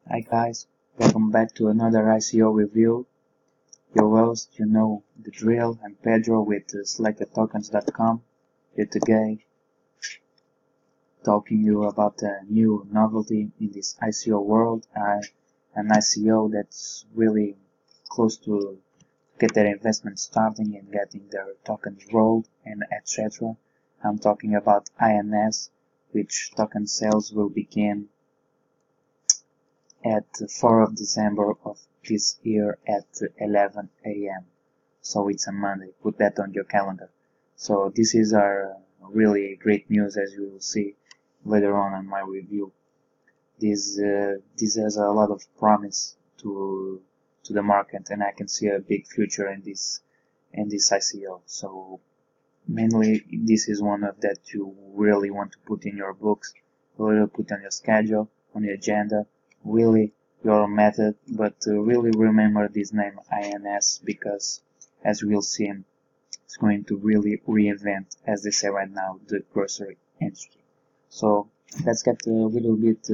Hi guys, welcome back to another ICO review. Your host, you know the drill. I'm Pedro with selectedtokens.com. Here today, talking you about a new novelty in this ICO world. An ICO that's really close to get their investment starting and getting their tokens rolled and etc. I'm talking about INS, which token sales will begin at 4th of December of this year at 11 a.m. So it's a Monday. Put that on your calendar. So this is our really great news, as you will see later on in my review. This has a lot of promise to the market, and I can see a big future in this ICO. So mainly this is one of that you really want to put in your books, really put on your schedule, on your agenda, really your method, but really remember this name INS, because as we'll see, it's going to really reinvent, as they say right now, the grocery industry. So let's get a little bit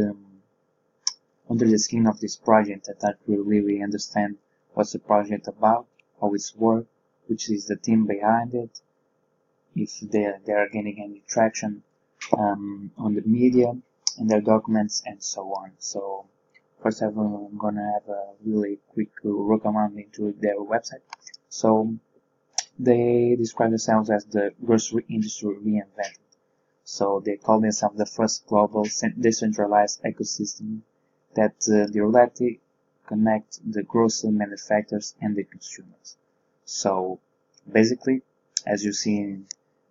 under the skin of this project, that we really understand what's the project about, how it's work, which is the team behind it, if they are gaining any traction on the media, in their documents, and so on. So first I'm gonna have a really quick look around into their website. So they describe themselves as the grocery industry reinvented. So they call themselves the first global decentralized ecosystem that directly connect the grocery manufacturers and the consumers. So basically, as you see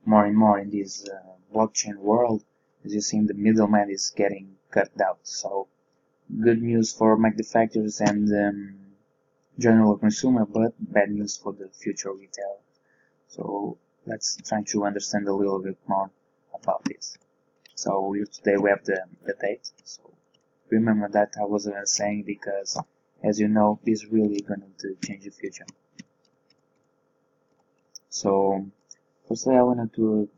more and more in this blockchain world, as you see, the middleman is getting cut out. So good news for manufacturers and general consumer, but bad news for the future retailer. So let's try to understand a little bit more about this. So today we have the date. So remember that I was saying, because as you know, this is really going to change the future. So firstly, I wanted to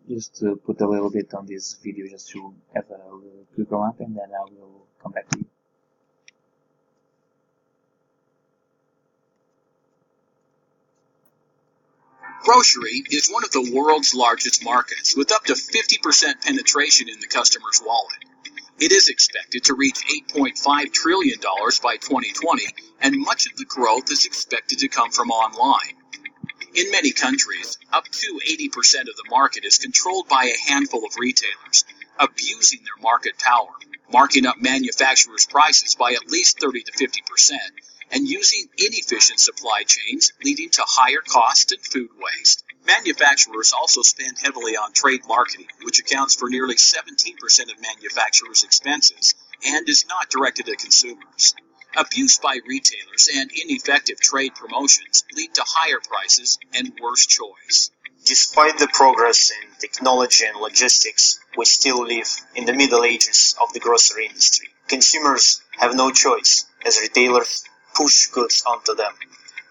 just put a little bit on this video just to have a little quick around, and then I will come back to you. Grocery is one of the world's largest markets, with up to 50% penetration in the customer's wallet. It is expected to reach $8.5 trillion by 2020, and much of the growth is expected to come from online. In many countries, up to 80% of the market is controlled by a handful of retailers, abusing their market power, marking up manufacturers' prices by at least 30 to 50%, and using inefficient supply chains, leading to higher costs and food waste. Manufacturers also spend heavily on trade marketing, which accounts for nearly 17% of manufacturers' expenses and is not directed at consumers. Abuse by retailers and ineffective trade promotions lead to higher prices and worse choice. Despite the progress in technology and logistics, we still live in the Middle Ages of the grocery industry. Consumers have no choice as retailers push goods onto them.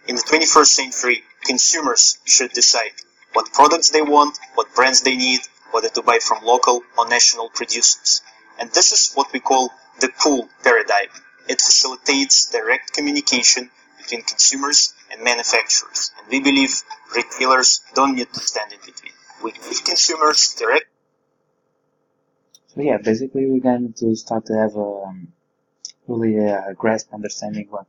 In the 21st century, consumers should decide what products they want, what brands they need, whether to buy from local or national producers. And this is what we call the pull paradigm. It facilitates direct communication between consumers and manufacturers. And we believe retailers don't need to stand in between. We give consumers direct. So yeah, basically we're going to start to have a really grasp understanding what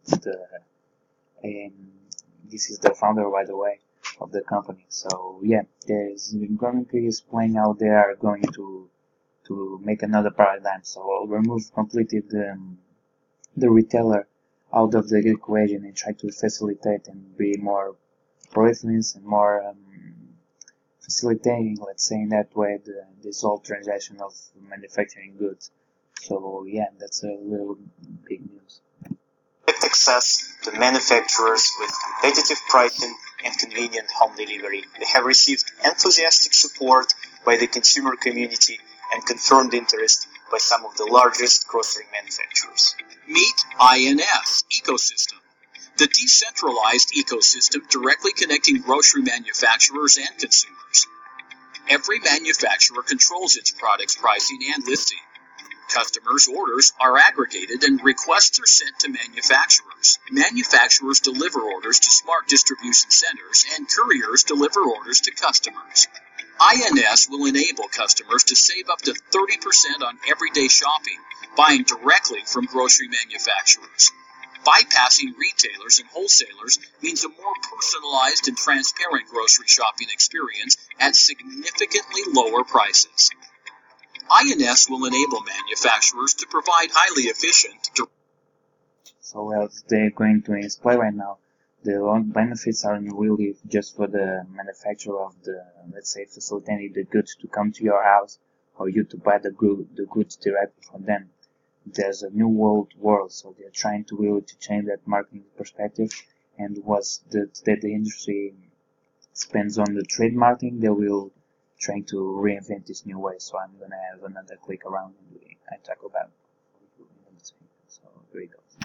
this is the founder, by the way, of the company. So yeah, there's going to explain how they are going to make another paradigm. So I'll remove completely the retailer out of the equation and try to facilitate and be more pro-influence and more facilitating, let's say in that way, this whole transaction of manufacturing goods. So yeah, that's a little big news. Access to manufacturers with competitive pricing and convenient home delivery. They have received enthusiastic support by the consumer community and confirmed interest by some of the largest grocery manufacturers. Meet INS, Ecosystem, the decentralized ecosystem directly connecting grocery manufacturers and consumers. Every manufacturer controls its product's pricing and listing. Customers' orders are aggregated and requests are sent to manufacturers. Manufacturers deliver orders to smart distribution centers and couriers deliver orders to customers. INS will enable customers to save up to 30% on everyday shopping, buying directly from grocery manufacturers. Bypassing retailers and wholesalers means a more personalized and transparent grocery shopping experience at significantly lower prices. INS will enable manufacturers to provide highly efficient. So as they're going to explain right now, the benefits aren't really just for the manufacturer of the, let's say, facilitating the goods to come to your house, or you to buy the goods directly from them. There's a new world, so they're trying to really to change that marketing perspective. And was that the industry spends on the trade marketing, they will trying to reinvent this new way. So I'm gonna have another click around and talk about. So here it goes.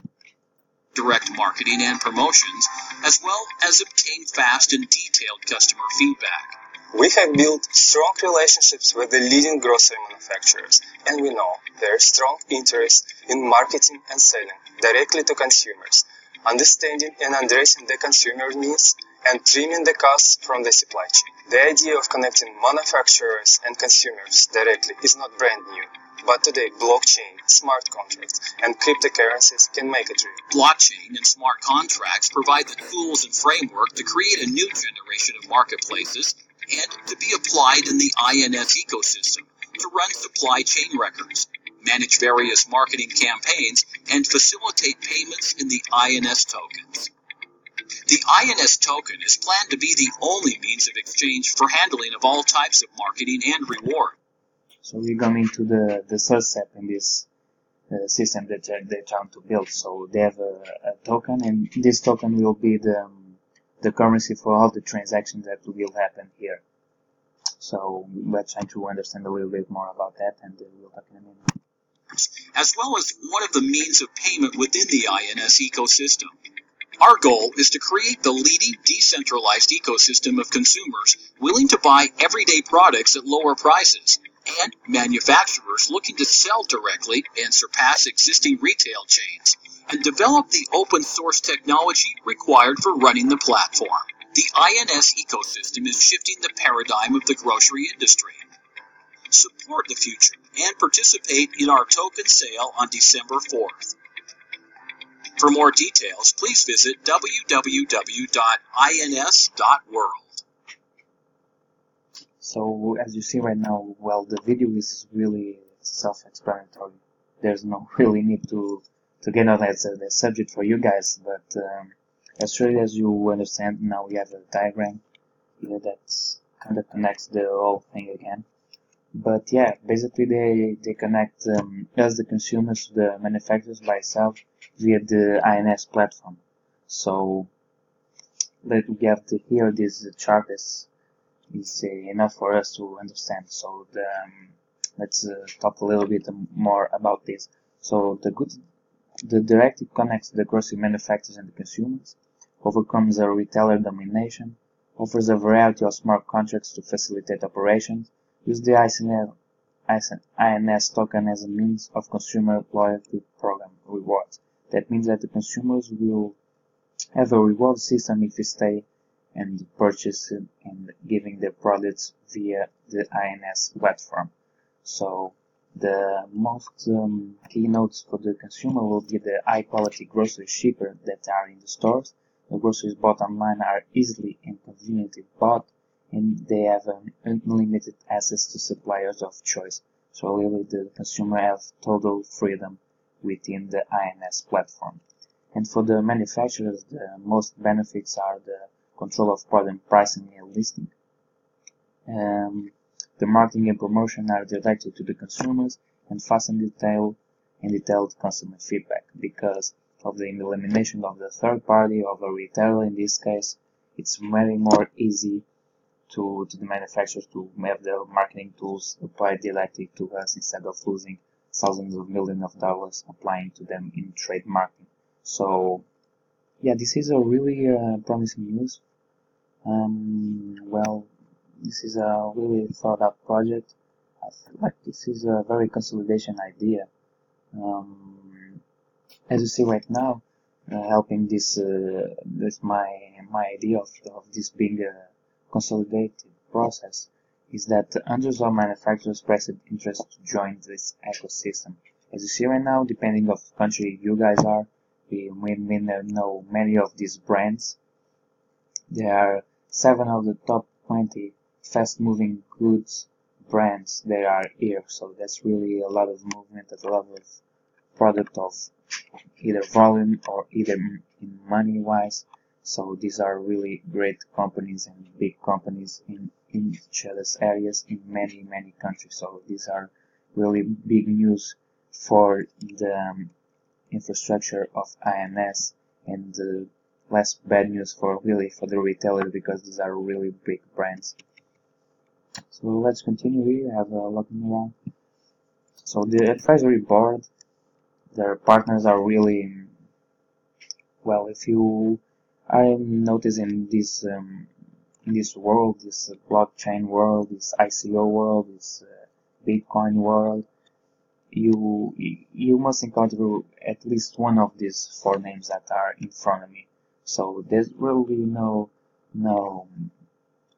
Direct marketing and promotions, as well as obtain fast and detailed customer feedback. We have built strong relationships with the leading grocery manufacturers, and we know there is strong interest in marketing and selling directly to consumers, understanding and addressing the consumer needs, and trimming the costs from the supply chain. The idea of connecting manufacturers and consumers directly is not brand new, but today blockchain, smart contracts, and cryptocurrencies can make it real. Blockchain and smart contracts provide the tools and framework to create a new generation of marketplaces and to be applied in the INS ecosystem to run supply chain records, manage various marketing campaigns, and facilitate payments in the INS tokens. The INS token is planned to be the only means of exchange for handling of all types of marketing and reward. So we're going to the third step in this system that they're trying to build. So they have a token, and this token will be the currency for all the transactions that will happen here. So we're trying to understand a little bit more about that, and we'll talk in a minute. As well as one of the means of payment within the INS ecosystem. Our goal is to create the leading decentralized ecosystem of consumers willing to buy everyday products at lower prices, and manufacturers looking to sell directly and surpass existing retail chains, and develop the open source technology required for running the platform. The INS ecosystem is shifting the paradigm of the grocery industry. Support the future and participate in our token sale on December 4th. For more details, please visit www.ins.world. So as you see right now, well, the video is really self-explanatory. There's no really need to get out as a subject for you guys, but as sure as you understand, now we have a diagram here that kind of connects the whole thing again. But yeah, basically they connect us, the consumers, to the manufacturers by itself via the INS platform. So let we have here this chart is enough for us to understand. So let's talk a little bit more about this. So the directive connects the grocery manufacturers and the consumers, overcomes a retailer domination, offers a variety of smart contracts to facilitate operations, use the INS token as a means of consumer loyalty program rewards. That means that the consumers will have a reward system if they stay and purchase and giving their products via the INS platform. So the most keynotes for the consumer will be the high quality groceries cheaper that are in the stores. The groceries bought online are easily and conveniently bought, and they have unlimited access to suppliers of choice. So really the consumer have total freedom within the INS platform. And for the manufacturers, the most benefits are the control of product pricing and listing. The marketing and promotion are directed to the consumers and fast and detailed customer feedback. Because of the elimination of the third party of a retailer in this case, it's very more easy to the manufacturers to have their marketing tools applied directly to us instead of losing thousands of millions of dollars applying to them in trade marketing. So yeah, this is a really promising news. Well, this is a really thought out project. I feel like this is a very consolidation idea. As you see right now, helping this my idea of this being a consolidated process is that hundreds of manufacturers expressed interest to join this ecosystem. As you see right now, depending of country you guys are, we know many of these brands. There are 7 of the top 20 fast-moving goods brands that are here, so that's really a lot of movement, a lot of product of either volume or either in money wise. So these are really great companies and big companies in each other's areas in many countries. So these are really big news for the infrastructure of INS, and less bad news for the retailers, because these are really big brands. So let's continue here. I have a lot more. So the advisory board, their partners are really well. If you are noticing this world, this blockchain world, this ICO world, this Bitcoin world, you must encounter at least one of these 4 names that are in front of me. So there's really no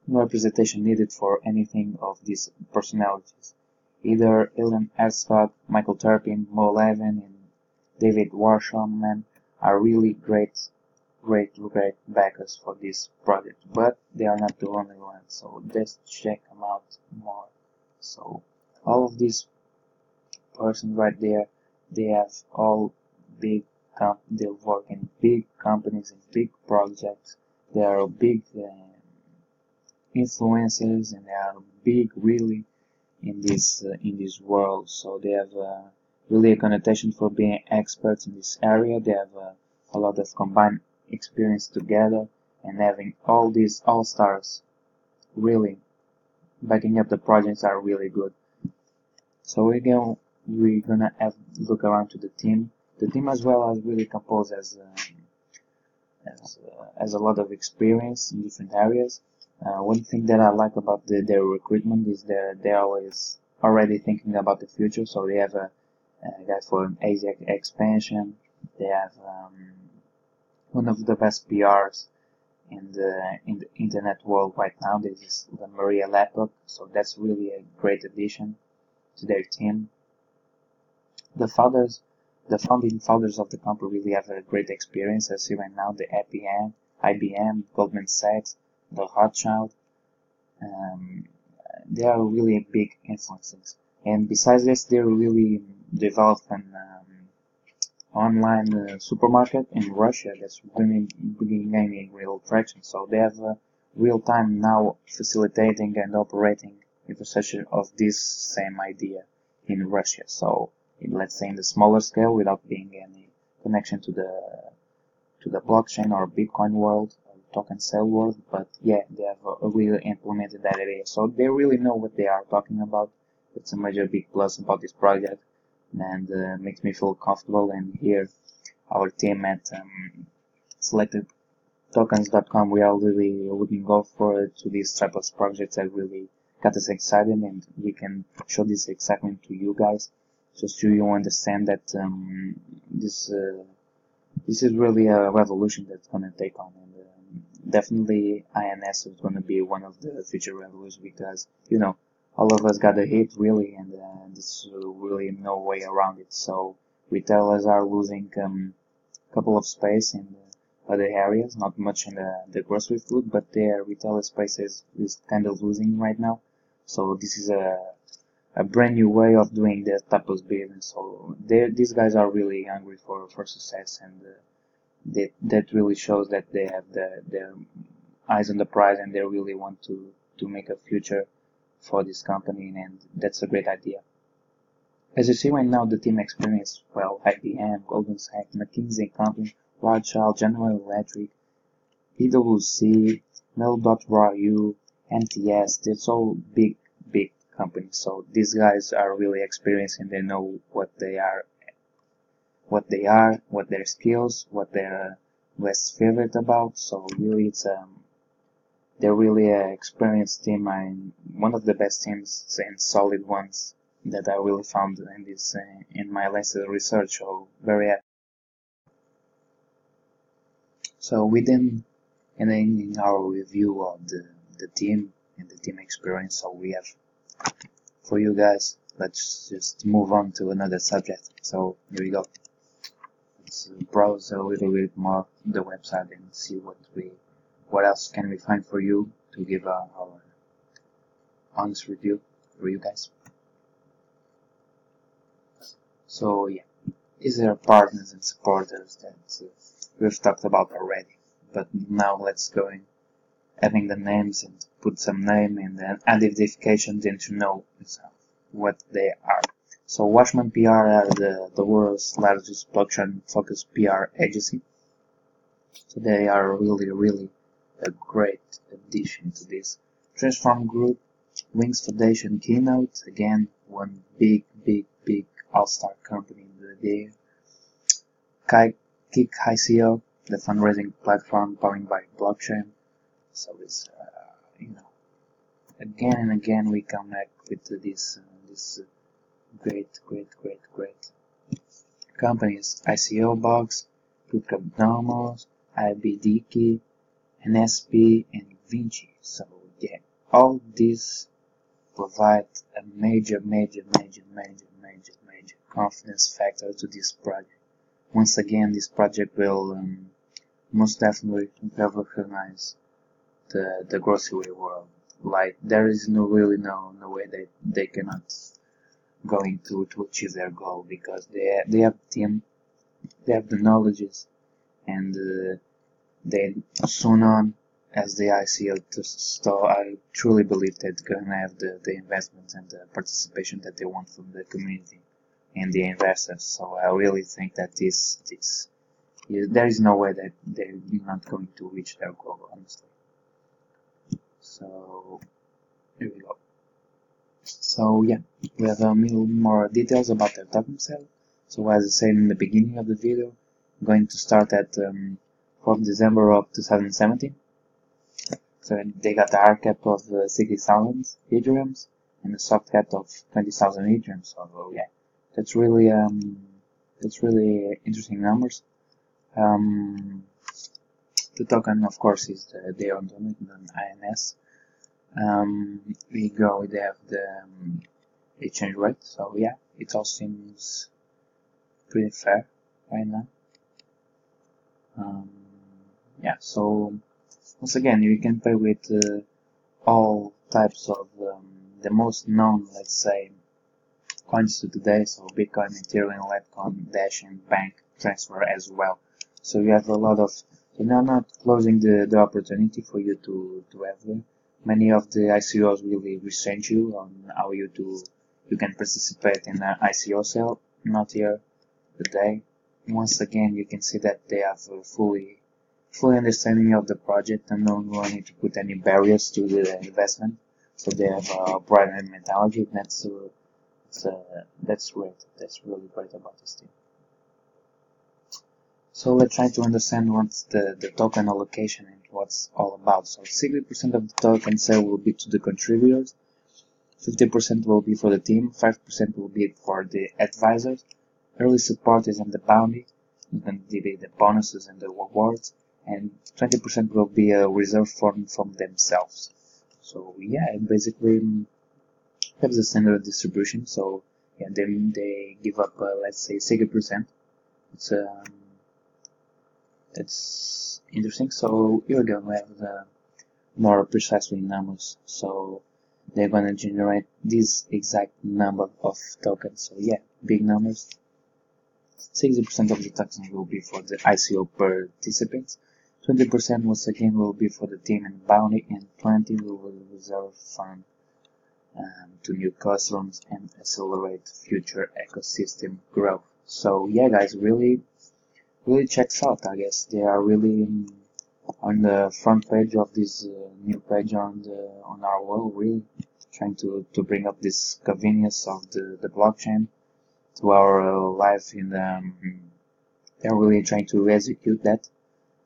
representation needed for anything of these personalities. Either Elon Scott, Michael Turpin, Mo Levin, and David Warsham are really great backers for this project, but they are not the only ones. So let's check them out more. So all of these persons right there, they have all big they work in big companies and big projects. They are big influencers, and they are big really in this world. So they have really a connotation for being experts in this area. They have a lot of combined experience together, and having all these all-stars really backing up the projects are really good. So we're gonna have look around to the team. The team as well is really composed as a lot of experience in different areas. One thing that I like about their recruitment is they're always already thinking about the future. So they have a guy for an Asia expansion. They have one of the best PRs in the internet world right now. This is the Maria Lapok. So that's really a great addition to their team. The founding fathers of the company really have a great experience. As you see right now, the IBM, Goldman Sachs, the Rothschild, they are really big influences. And besides this, they really developed an online supermarket in Russia that's gaining real traction. So they have real time now facilitating and operating infrastructure of this same idea in Russia. So let's say in the smaller scale, without being any connection to the blockchain or Bitcoin world, or token sale world, but yeah, they have really implemented that idea. So they really know what they are talking about. It's a major big plus about this project, and makes me feel comfortable. And here, our team at selectedtokens.com, we are really looking forward to these type of projects that really got us excited, and we can show this excitement to you guys, just so you understand that this is really a revolution that's gonna take on, and definitely INS is gonna be one of the future revolutions, because all of us got a hit really, and there's really no way around it. So retailers are losing a couple of space in other areas, not much in the grocery food, but their retailer space is kind of losing right now. So this is a brand new way of doing that type of business. So these guys are really hungry for success, and that really shows that they have their eyes on the prize, and they really want to make a future for this company, and that's a great idea. As you see right now, the team experience, well, IBM, Goldman Sachs, McKinsey & Company, Rothschild, General Electric, PwC, Mail.ru, MTS, that's all big companies. So these guys are really experienced, and they know what their skills, what they're less favorite about. So really it's they're really an experienced team, and one of the best teams and solid ones that I really found in this in my last research. So very happy. So within and in our review of the team and the team experience, so we have for you guys. Let's just move on to another subject. So here we go. Let's browse a little bit more the website and see what else can we find for you to give our honest review for you guys. So yeah, these are partners and supporters that we've talked about already. But now let's go in having the names and put some name and then identification then to know what they are. So Watchman PR are the world's largest blockchain-focused PR agency. So they are really a great addition to this. Transform Group, Wings Foundation Keynote, again, one big all-star company in the day. Kick ICO, the fundraising platform powered by blockchain. So it's, again and again we come back with this great companies. ICO Box, Nomos, IBDK, NSP, and Vinci. So yeah, all these provide a major confidence factor to this project. Once again, this project will most definitely revolutionize the grocery world. Like there is no way that they cannot going to achieve their goal, because they have the team, they have the knowledges, and they soon on as the ICO to store. I truly believe that they're gonna have the investments and the participation that they want from the community and the investors. So I really think that there is no way that they're not going to reach their goal, honestly. So here we go. So yeah, we have a little more details about their token sale. So as I said in the beginning of the video, I'm going to start at 4th December of 2017. So they got the hard cap of 60,000 Ethereums and a soft cap of 20,000 Ethereums. So yeah, that's really interesting numbers. The token, of course, is the own token, INS. We have the exchange rate. So yeah, it all seems pretty fair right now. Yeah, so once again, you can pay with all types of the most known, let's say, coins to today. So Bitcoin, Ethereum, Litecoin, Dash, and bank transfer as well. So you have a lot of. So now not closing the opportunity for you to have them. Many of the ICOs really resent you on how you can participate in an ICO sale. Not here today. Once again, you can see that they have a fully understanding of the project and don't need to put any barriers to the investment. So they have a private mentality. That's great. That's really great about this team. So let's try to understand what's the token allocation and what's all about. So 60% of the token sale will be to the contributors, 50% will be for the team, 5% will be for the advisors, early supporters and the bounty, and then the bonuses and the rewards, and 20% will be a reserve from themselves. So yeah, basically that's the standard distribution. So yeah, then they give up let's say 60%. That's interesting. So here we go. We have the more precisely numbers. So they're gonna generate this exact number of tokens. So yeah, big numbers. 60% of the tokens will be for the ICO participants. 20% once again will be for the team and bounty, and 20% will reserve fund to new customers and accelerate future ecosystem growth. So yeah, guys, really checks out. I guess they are really on the front page of this new page on our world, really trying to bring up this convenience of the blockchain to our life. In they're really trying to execute that.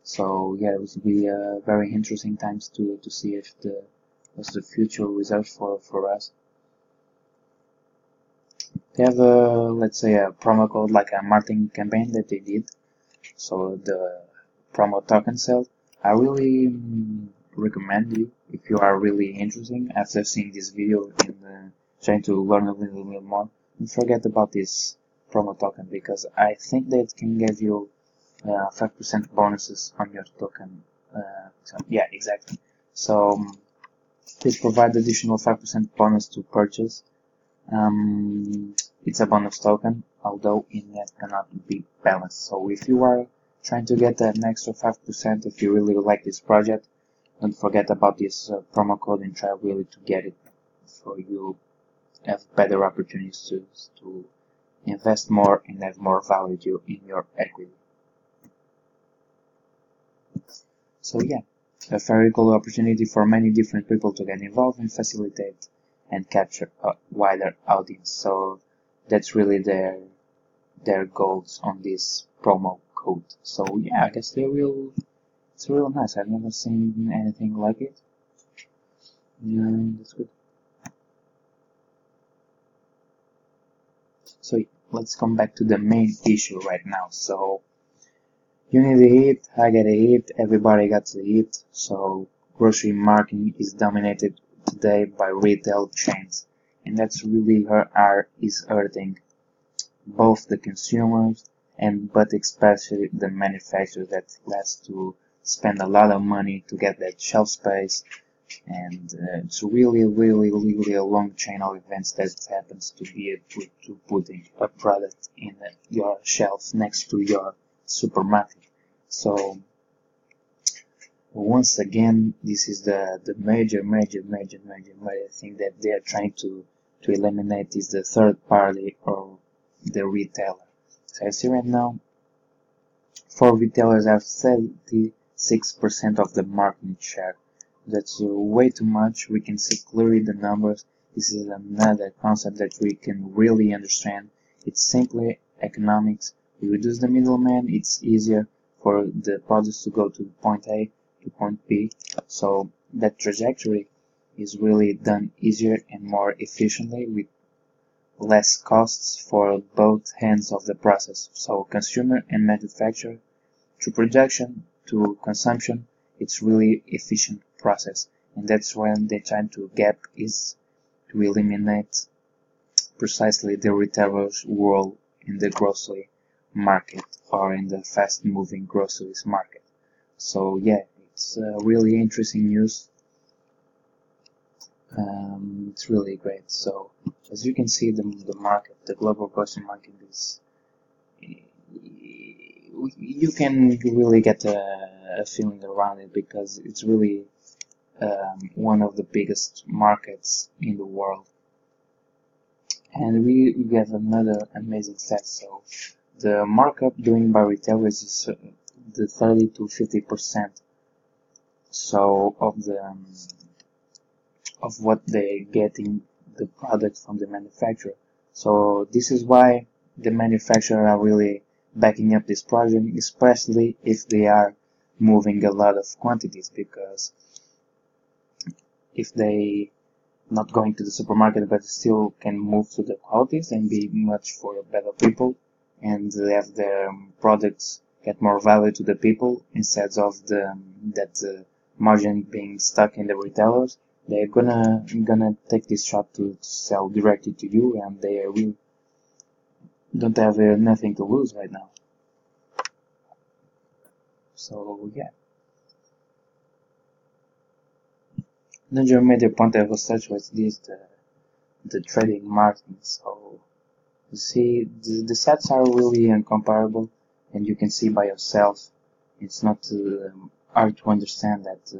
So yeah, it will be very interesting times to see if what's the future reserves for us. They have let's say a promo code, like a marketing campaign that they did. So the promo token sale, I really recommend you, if you are really interested after seeing this video and trying to learn a little bit more, don't forget about this promo token, because I think that can give you 5% bonuses on your token. So yeah, exactly. So they provide additional 5% bonus to purchase. It's a bonus token, although it cannot be balanced. So if you are trying to get an extra 5%, if you really like this project, don't forget about this promo code and try really to get it, so you have better opportunities to invest more and have more value in your equity. So yeah, a very cool opportunity for many different people to get involved and facilitate and capture a wider audience. So that's really their goals on this promo code. So yeah, I guess it's real nice. I've never seen anything like it. Yeah, that's good. So let's come back to the main issue right now. So you need to eat, I gotta eat, everybody got to eat. So grocery marketing is dominated today by retail chains, and that's really is hurting both the consumers but especially the manufacturers that has to spend a lot of money to get that shelf space. And it's really a long chain of events that happens to be able to putting a product in your shelf next to your supermarket. So once again, this is the major thing that they are trying to eliminate, is the third party or the retailer. So I see right now, 4 retailers have 76% of the market share. That's way too much. We can see clearly the numbers. This is another concept that we can really understand. It's simply economics. We reduce the middleman. It's easier for the products to go to point A to point B. So that trajectory is really done easier and more efficiently with less costs for both ends of the process. So consumer and manufacturer, to production to consumption, it's really efficient process. And that's when the trying to gap is to eliminate precisely the retailer's role in the grocery market or in the fast moving groceries market. So yeah, it's really interesting news. It's really great. So as you can see, the market, the global grocery market is, you can really get a feeling around it, because it's really one of the biggest markets in the world. And we have another amazing fact. So the markup doing by retailers is the 30 to 50%. So of what they getting the product from the manufacturer. So this is why the manufacturer are really backing up this project, especially if they are moving a lot of quantities, because if they not going to the supermarket but still can move to the qualities and be much for better people, and have their products get more value to the people instead of that margin being stuck in the retailers, they're gonna take this shot to sell directly to you, and they will don't have nothing to lose right now. So yeah, another major point of research was this, the trading marketing. So you see, the sets are really incomparable, and you can see by yourself. It's not hard to understand that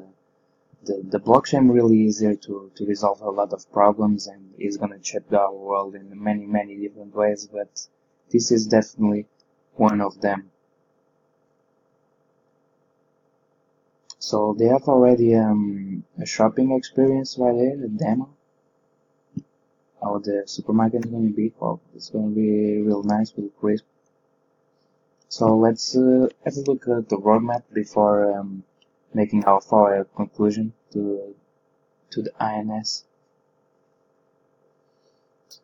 the blockchain really is here to resolve a lot of problems, and is going to change our world in many different ways, but this is definitely one of them. So they have already a shopping experience right there, a demo. How the supermarket is going to be. Well, it's going to be real nice, real crisp. So let's have a look at the roadmap before making our final conclusion to the INS.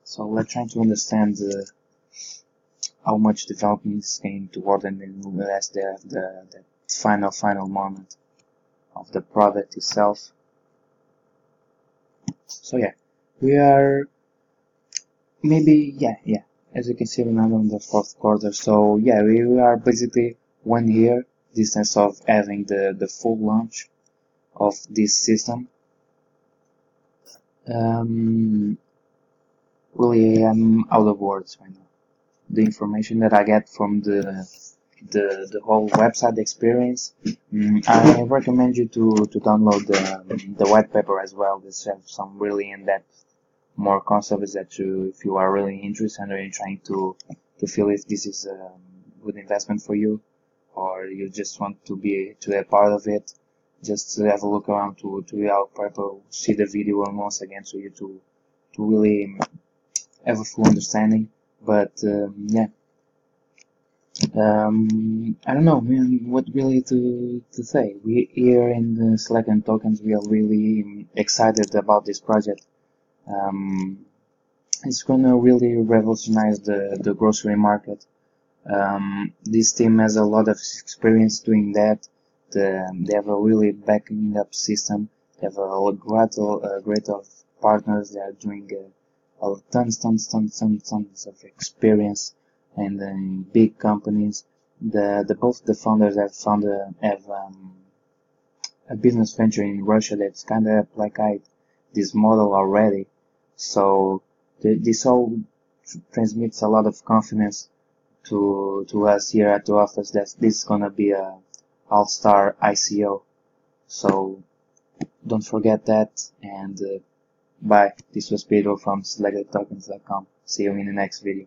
So let's try to understand how much development is going toward, and then let's have the final moment of the product itself. So yeah, we are maybe as you can see, we're now in the fourth quarter. So yeah, we are basically 1 year distance of having the full launch of this system. Really, I'm out of words right now. The information that I get from the whole website experience, I recommend you to download the white paper as well. This have some really in-depth, more concepts that if you are really interested and trying to feel if this is a good investment for you, or you just want to be a part of it, just have a look around to our paper, see the video once again, so you to really have a full understanding. But yeah, I don't know, man, what really to say. We here in the Slack and Tokens, we are really excited about this project. It's gonna really revolutionize the grocery market. This team has a lot of experience doing that. They have a really backing up system. They have a great of partners. They are doing tons of experience, and then big companies. Both the founders have a business venture in Russia that's kind of like this model already. So this all transmits a lot of confidence to us here at the office that this is gonna be a all-star ICO. So don't forget that, and bye. This was Pedro from SelectedTokens.com. See you in the next video.